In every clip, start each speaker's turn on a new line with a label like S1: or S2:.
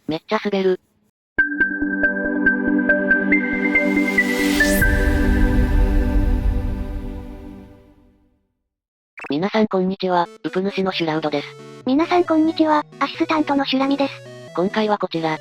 S1: めっちゃ滑る。皆さんこんにちは、ウプ主のシュラウドです。
S2: 皆さんこんにちは、アシスタントのシュラミです。
S1: 今回はこちら。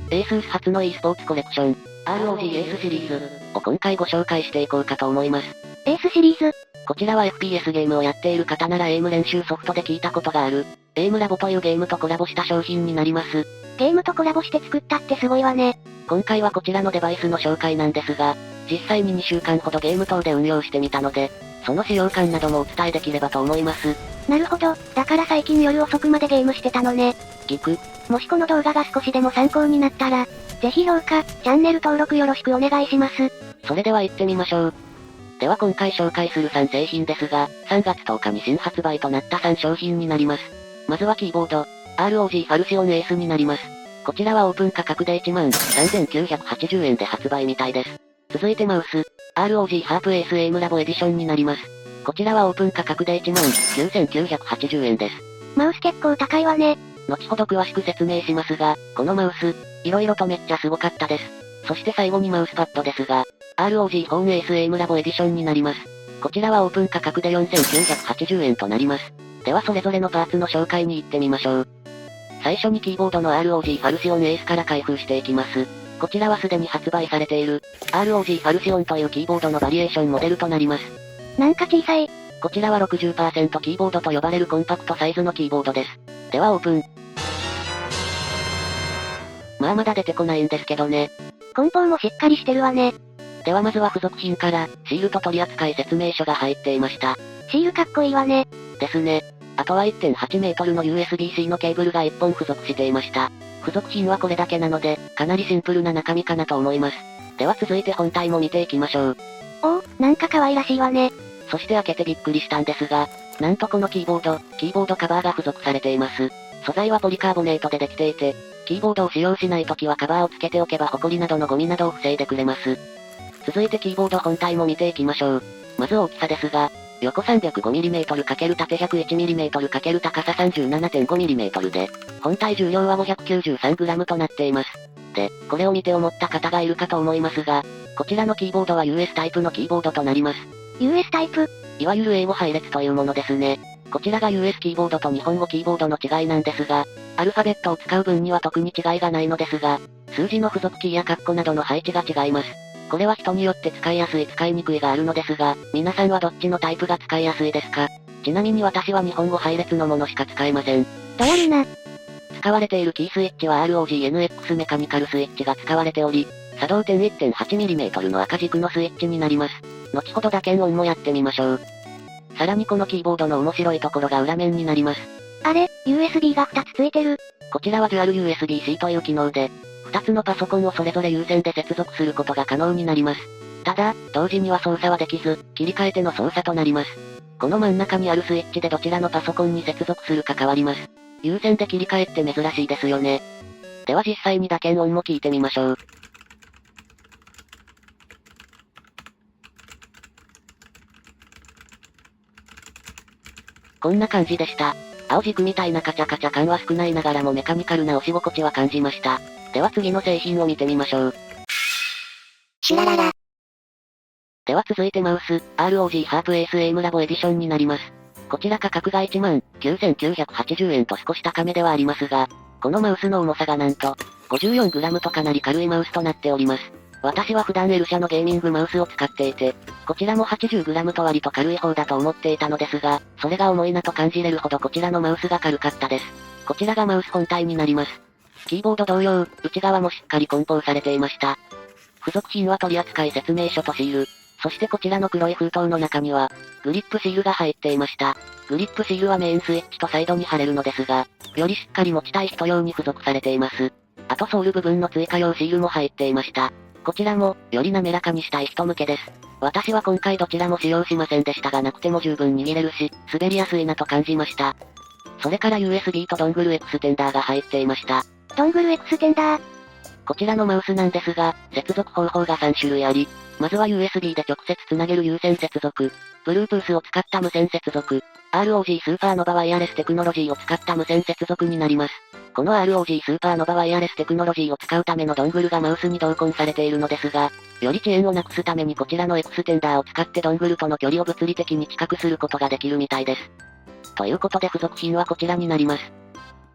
S1: ASUS 初の e スポーツコレクション、ROG エースシリーズを今回ご紹介していこうかと思います。
S2: エースシリーズ。
S1: こちらは FPS ゲームをやっている方ならエイム練習ソフトで聞いたことがある、エイムラボというゲームとコラボした商品になります。
S2: ゲームとコラボして作ったってすごいわね。
S1: 今回はこちらのデバイスの紹介なんですが、実際に2週間ほどゲーム等で運用してみたので、その使用感などもお伝えできればと思います。
S2: なるほど、だから最近夜遅くまでゲームしてたのね。
S1: ギク。
S2: もしこの動画が少しでも参考になったら、ぜひ評価、チャンネル登録よろしくお願いします。
S1: それでは行ってみましょう。では今回紹介する3製品ですが、3月10日に新発売となった3商品になります。まずはキーボード、ROG ファルシオンエースになります。こちらはオープン価格で 13,980 円で発売みたいです。続いてマウス、ROG ハープエースエイムラボエディションになります。こちらはオープン価格で 19,980 円です。
S2: マウス結構高いわね。
S1: 後ほど詳しく説明しますが、このマウス、色々とめっちゃすごかったです。そして最後にマウスパッドですが、ROG フォンエースエイムラボエディションになります。こちらはオープン価格で 4,980 円となります。ではそれぞれのパーツの紹介に行ってみましょう。最初にキーボードの ROG ファルシオンエースから開封していきます。こちらはすでに発売されている、ROG ファルシオンというキーボードのバリエーションモデルとなります。
S2: なんか小さい。
S1: こちらは 60% キーボードと呼ばれるコンパクトサイズのキーボードです。ではオープン。まあまだ出てこないんですけどね。
S2: 梱包もしっかりしてるわね。
S1: ではまずは付属品から、シールと取扱説明書が入っていました。
S2: シールかっこいいわね。
S1: ですね。あとは 1.8 メートルの USB-C のケーブルが1本付属していました。付属品はこれだけなので、かなりシンプルな中身かなと思います。では続いて本体も見ていきましょう。
S2: おお、なんか可愛らしいわね。
S1: そして開けてびっくりしたんですが、なんとこのキーボードカバーが付属されています。素材はポリカーボネートでできていて、キーボードを使用しないときはカバーを付けておけばホコリなどのゴミなどを防いでくれます。続いてキーボード本体も見ていきましょう。まず大きさですが、横 305mm× 縦 101mm× 高さ 37.5mm で、本体重量は 593g となっています。で、これを見て思った方がいるかと思いますが、こちらのキーボードは US タイプのキーボードとなります。
S2: US タイプ？
S1: いわゆる英語配列というものですね。こちらが US キーボードと日本語キーボードの違いなんですが、アルファベットを使う分には特に違いがないのですが、数字の付属キーやカッコなどの配置が違います。これは人によって使いやすい使いにくいがあるのですが、皆さんはどっちのタイプが使いやすいですか？ちなみに私は日本語配列のものしか使えません。
S2: どやるな。
S1: 使われているキースイッチは ROG-NX メカニカルスイッチが使われており、作動点 1.8mm の赤軸のスイッチになります。後ほど打鍵音もやってみましょう。さらにこのキーボードの面白いところが裏面になります。
S2: あれ、USB が2つついてる。
S1: こちらはデュアル USB-C という機能で、2つのパソコンをそれぞれ有線で接続することが可能になります。ただ、同時には操作はできず、切り替えての操作となります。この真ん中にあるスイッチでどちらのパソコンに接続するか変わります。有線で切り替えって珍しいですよね。では実際に打鍵音も聞いてみましょう。こんな感じでした。青軸みたいなカチャカチャ感は少ないながらもメカニカルな押し心地は感じました。では次の製品を見てみましょう。
S2: シュラララ。
S1: では続いてマウス、ROG ハープエースエイムラボエディションになります。こちら価格が 19,980 円と少し高めではありますが、このマウスの重さがなんと、54g とかなり軽いマウスとなっております。私は普段 L 社のゲーミングマウスを使っていて、こちらも 80g と割と軽い方だと思っていたのですが、それが重いなと感じれるほどこちらのマウスが軽かったです。こちらがマウス本体になります。キーボード同様、内側もしっかり梱包されていました。付属品は取扱説明書とシール、そしてこちらの黒い封筒の中には、グリップシールが入っていました。グリップシールはメインスイッチとサイドに貼れるのですが、よりしっかり持ちたい人用に付属されています。あとソール部分の追加用シールも入っていました。こちらも、より滑らかにしたい人向けです。私は今回どちらも使用しませんでしたがなくても十分握れるし、滑りやすいなと感じました。それから USB とドングルエクステンダーが入っていました。
S2: ドングルエクステンダー。
S1: こちらのマウスなんですが、接続方法が3種類あり、まずは USB で直接つなげる有線接続、Bluetooth を使った無線接続、ROG スーパーノバワイヤレステクノロジーを使った無線接続になります。この ROG スーパーノバワイヤレステクノロジーを使うためのドングルがマウスに同梱されているのですが、より遅延をなくすためにこちらのエクステンダーを使ってドングルとの距離を物理的に近くすることができるみたいです。ということで付属品はこちらになります。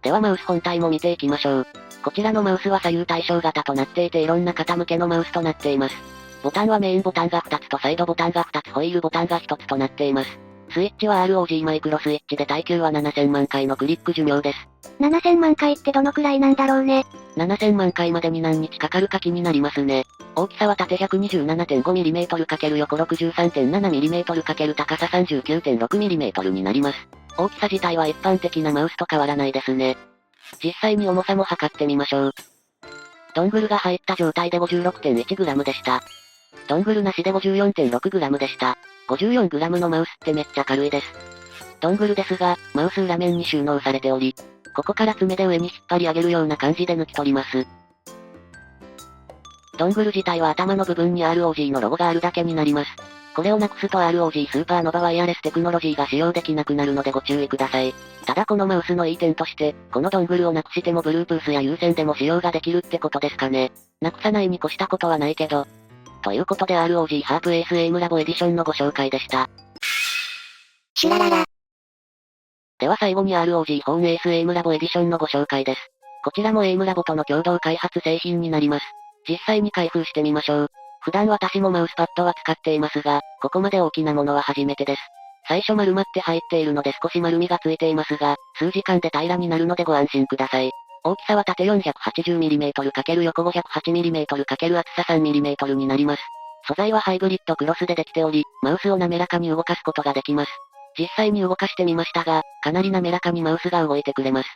S1: ではマウス本体も見ていきましょう。こちらのマウスは左右対称型となっていていろんな方向けのマウスとなっています。ボタンはメインボタンが2つとサイドボタンが2つホイールボタンが1つとなっています。スイッチは ROG マイクロスイッチで耐久は7000万回のクリック寿命です。
S2: 7000万回ってどのくらいなんだろうね。
S1: 7000万回までに何日かかるか気になりますね。大きさは縦 127.5mm× 横 63.7mm× 高さ 39.6mm になります。大きさ自体は一般的なマウスと変わらないですね。実際に重さも測ってみましょう。ドングルが入った状態で 56.1g でした。ドングルなしで 54.6g でした。54g のマウスってめっちゃ軽いです。ドングルですが、マウス裏面に収納されており、ここから爪で上に引っ張り上げるような感じで抜き取ります。ドングル自体は頭の部分に ROG のロゴがあるだけになります。これをなくすと ROG スーパーノバワイヤレステクノロジーが使用できなくなるのでご注意ください。ただこのマウスのいい点として、このドングルをなくしても Bluetooth や有線でも使用ができるってことですかね。なくさないに越したことはないけど。ということで ROG ハープエースエイムラボエディションのご紹介でした。
S2: シュラララ。
S1: では最後に ROG フォンエースエイムラボエディションのご紹介です。こちらもエイムラボとの共同開発製品になります。実際に開封してみましょう。普段私もマウスパッドは使っていますが、ここまで大きなものは初めてです。最初丸まって入っているので少し丸みがついていますが、数時間で平らになるのでご安心ください。大きさは縦 480mm× 横 508mm× 厚さ 3mm になります。素材はハイブリッドクロスでできており、マウスを滑らかに動かすことができます。実際に動かしてみましたが、かなり滑らかにマウスが動いてくれます。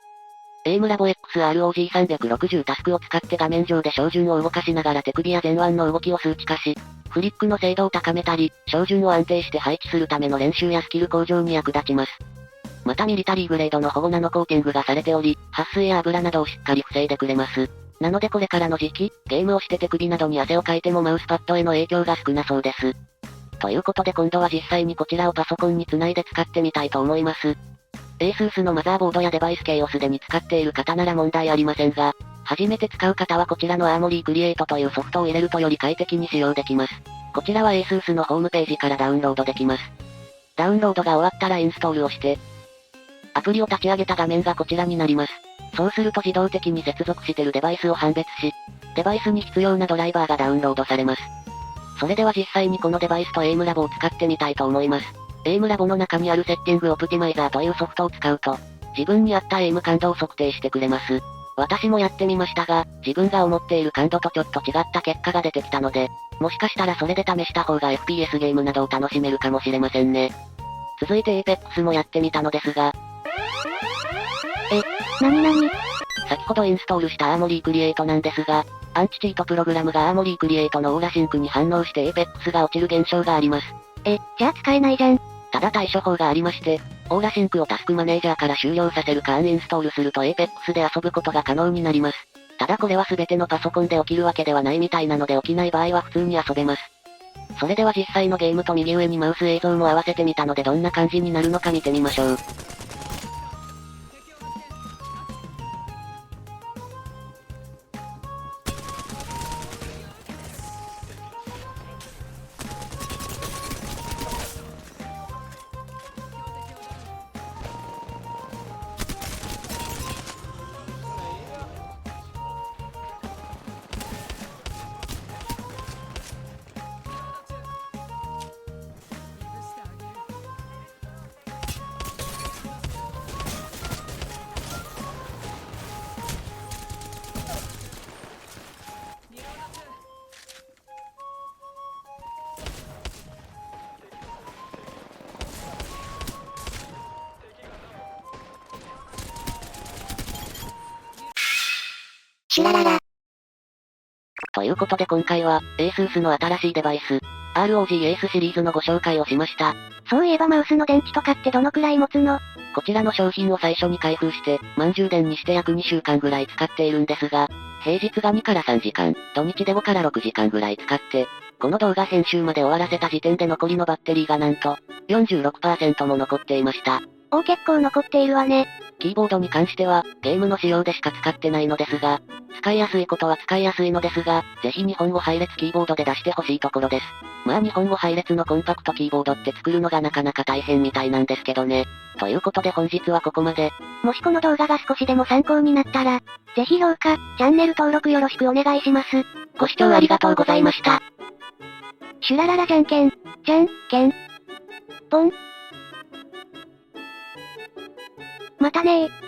S1: エイムラボ XROG360 タスクを使って画面上で照準を動かしながら手首や前腕の動きを数値化し、フリックの精度を高めたり、照準を安定して配置するための練習やスキル向上に役立ちます。またミリタリーグレードの保護ナノコーティングがされており、撥水や油などをしっかり防いでくれます。なのでこれからの時期、ゲームをして手首などに汗をかいてもマウスパッドへの影響が少なそうです。ということで今度は実際にこちらをパソコンにつないで使ってみたいと思います。ASUS のマザーボードやデバイス系をすでに使っている方なら問題ありませんが、初めて使う方はこちらの Armory Create というソフトを入れるとより快適に使用できます。こちらは ASUS のホームページからダウンロードできます。ダウンロードが終わったらインストールをして、アプリを立ち上げた画面がこちらになります。そうすると自動的に接続しているデバイスを判別し、デバイスに必要なドライバーがダウンロードされます。それでは実際にこのデバイスとエイムラボを使ってみたいと思います。エイムラボの中にあるセッティングオプティマイザーというソフトを使うと、自分に合ったエイム感度を測定してくれます。私もやってみましたが、自分が思っている感度とちょっと違った結果が出てきたので、もしかしたらそれで試した方が FPS ゲームなどを楽しめるかもしれませんね。続いて Apex もやってみたのですが、
S2: なになに？
S1: 先ほどインストールした Armory Create なんですが、アンチチートプログラムが Armory Create のオーラシンクに反応して Apex が落ちる現象があります。
S2: じゃあ使えないじゃん。
S1: ただ対処法がありまして、オーラシンクをタスクマネージャーから終了させるかアンインストールすると Apex で遊ぶことが可能になります。ただこれは全てのパソコンで起きるわけではないみたいなので起きない場合は普通に遊べます。それでは実際のゲームと右上にマウス映像も合わせてみたのでどんな感じになるのか見てみましょう。
S2: シュラララ。
S1: ということで今回は、ASUS の新しいデバイス、ROG Ace シリーズのご紹介をしました。
S2: そういえばマウスの電池とかってどのくらい持つの？
S1: こちらの商品を最初に開封して、満充電にして約2週間ぐらい使っているんですが、平日が2から3時間、土日で5から6時間ぐらい使って、この動画編集まで終わらせた時点で残りのバッテリーがなんと、46% も残っていました。
S2: 結構残っているわね。
S1: キーボードに関しては、ゲームの仕様でしか使ってないのですが、使いやすいことは使いやすいのですが、ぜひ日本語配列キーボードで出してほしいところです。まあ日本語配列のコンパクトキーボードって作るのがなかなか大変みたいなんですけどね。ということで本日はここまで。
S2: もしこの動画が少しでも参考になったら、ぜひ評価、チャンネル登録よろしくお願いします。
S1: ご視聴ありがとうございました。
S2: シュラララじゃんけん、じゃんけん、ポン。またねー。